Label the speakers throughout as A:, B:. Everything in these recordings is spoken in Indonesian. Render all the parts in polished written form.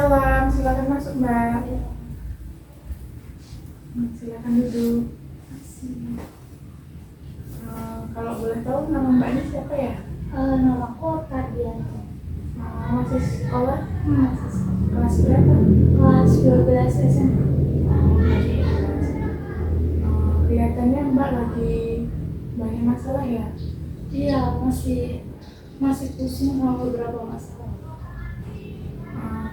A: Waalaikumsalam, silakan masuk Mbak. Silakan duduk. Kalau boleh tahu nama Mbaknya siapa ya?
B: Nama aku Kardianti.
A: Masih sekolah?
B: Masih sekolah.
A: Kelas berapa?
B: Kelas 12 SMA.
A: Kelihatannya Mbak lagi banyak masalah ya?
B: Iya, masih pusing sama beberapa masalah.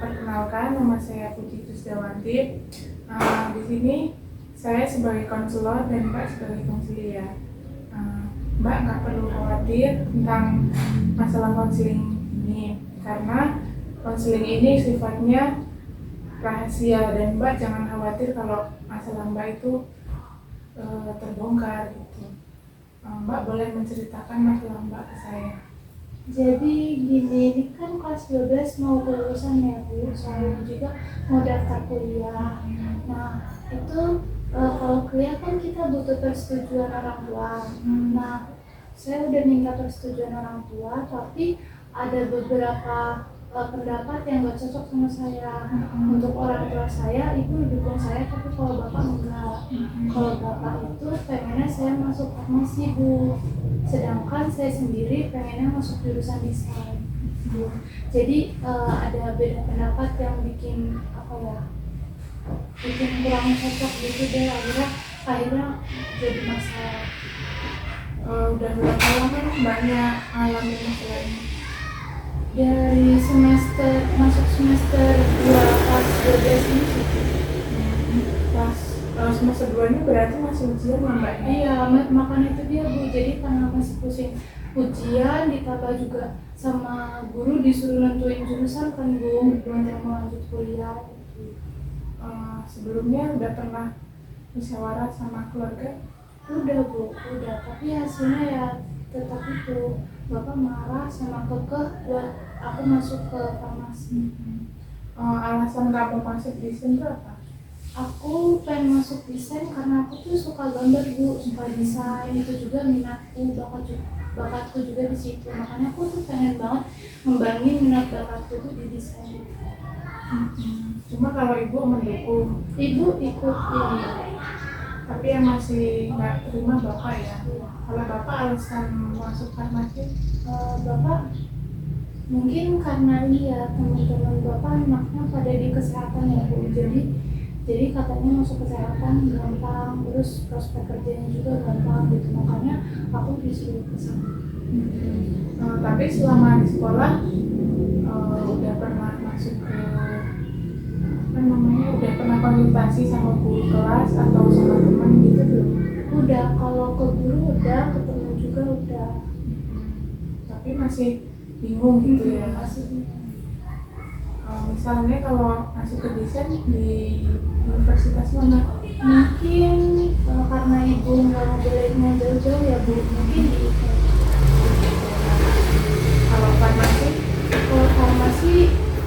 A: Perkenalkan, nama saya Puji Krisdawanti. Di sini saya sebagai konselor dan Mbak sebagai konselir. Mbak nggak perlu khawatir tentang masalah konseling ini, karena konseling ini sifatnya rahasia dan Mbak jangan khawatir kalau masalah Mbak itu terbongkar gitu. Mbak boleh menceritakan masalah Mbak ke saya.
B: Jadi gini, ini kan kelas 12 mau kelulusan ya Bu, saya juga mau daftar kuliah. Nah, itu kalau kuliah kan kita butuh persetujuan orang tua. Nah, saya udah minta persetujuan orang tua, tapi ada beberapa pendapat yang gak cocok sama saya. Untuk orang tua saya, ibu dukung saya, tapi kalau bapak enggak. Kalau bapak itu pengennya saya masuk farmasi Bu, sedangkan saya sendiri pengennya masuk jurusan desain. Jadi ada beda pendapat yang bikin bikin kurang cocok gitu deh, akhirnya jadi masalah.
A: Udah berapa lama Mbaknya alami masalah ini?
B: Dari masuk semester 2 kelas 12 ini sih.
A: Pas semester 2 ini berarti masih ujian ya Mbak?
B: Iya, makanya itu dia Bu, jadi karena masih pusing ujian, ditambah juga sama guru disuruh nentuin jurusan kan Bu, belum mau lanjut kuliah gitu.
A: Sebelumnya udah pernah musyawarah sama keluarga?
B: Udah Bu, udah, tapi hasilnya ya tetap itu, bapak marah sama kekeh buat aku masuk ke farmasi.
A: Alasan kamu masuk desain itu apa?
B: Aku pengen masuk desain karena aku tuh suka gambar Bu, suka desain, itu juga minatku, bakatku juga di situ. Makanya aku tuh pengen banget ngembangin minat bakatku tuh di desain.
A: Cuma kalau ibu mendukung,
B: Ibu ikut ini.
A: tapi yang masih nggak terima bapak ya. Kalau bapak alasan masuk farmasi?
B: Bapak mungkin karena teman-teman bapak anaknya pada di kesehatan ya Bu, jadi katanya masuk kesehatan gampang, terus prospek kerjanya juga gampang gitu, makanya aku disuruh ke sana.
A: Tapi selama di sekolah udah pernah masuk ke udah pernah konsultasi sama guru kelas atau sama teman gitu belum?
B: Udah, kalau ke guru udah, ke teman juga udah.
A: Tapi masih bingung gitu ya?
B: Masih bingung.
A: Misalnya kalau masuk ke desain di universitas mana?
B: Mungkin karena ibu nggak bolehnya jauh-jauh ya Bu, mungkin di
A: Kalau farmasi?
B: Kalau farmasi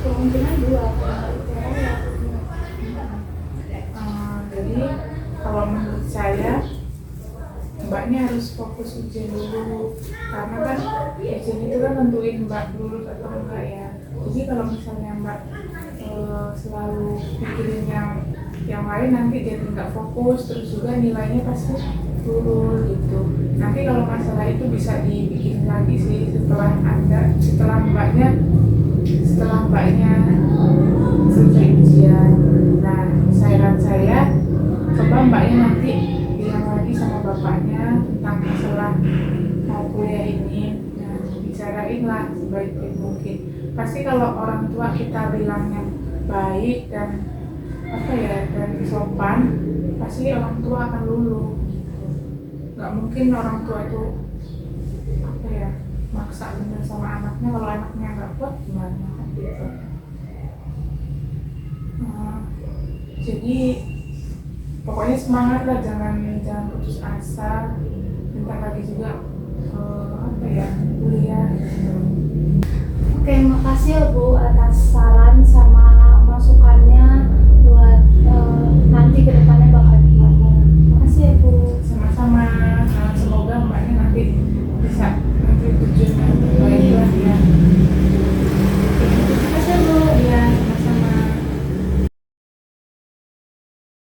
B: kemungkinan 2, kalau ITERA ya.
A: Jadi kalau menurut saya Mbaknya harus fokus ujian dulu, karena kan ujian itu kan nentuin Mbak lulus atau enggak ya. Jadi kalau misalnya Mbak selalu pikirin yang lain, nanti jadi nggak fokus, terus juga nilainya pasti turun gitu. Nanti kalau masalah itu bisa dibikin lagi sih setelah Mbaknya selesai ujian. Nah, saran saya, coba Mbaknya nanti bilang lagi sama bapaknya tentang masalah mau kuliah ini. Nah, bicarain lah sebaik mungkin. Pasti kalau orang tua kita bilangnya baik dan dan sopan, pasti orang tua akan luluh. Gak mungkin orang tua itu maksa bener sama anaknya, kalau anaknya nggak kuat gimana gitu. Jadi pokoknya semangat lah, jangan putus asa. Bentar lagi juga kuliah.
B: Oke, makasih ya Bu atas saran sama masukannya buat nanti kedepannya bakal gimana. Makasih ya Bu.
A: Sama-sama. Semoga Mbaknya nanti bisa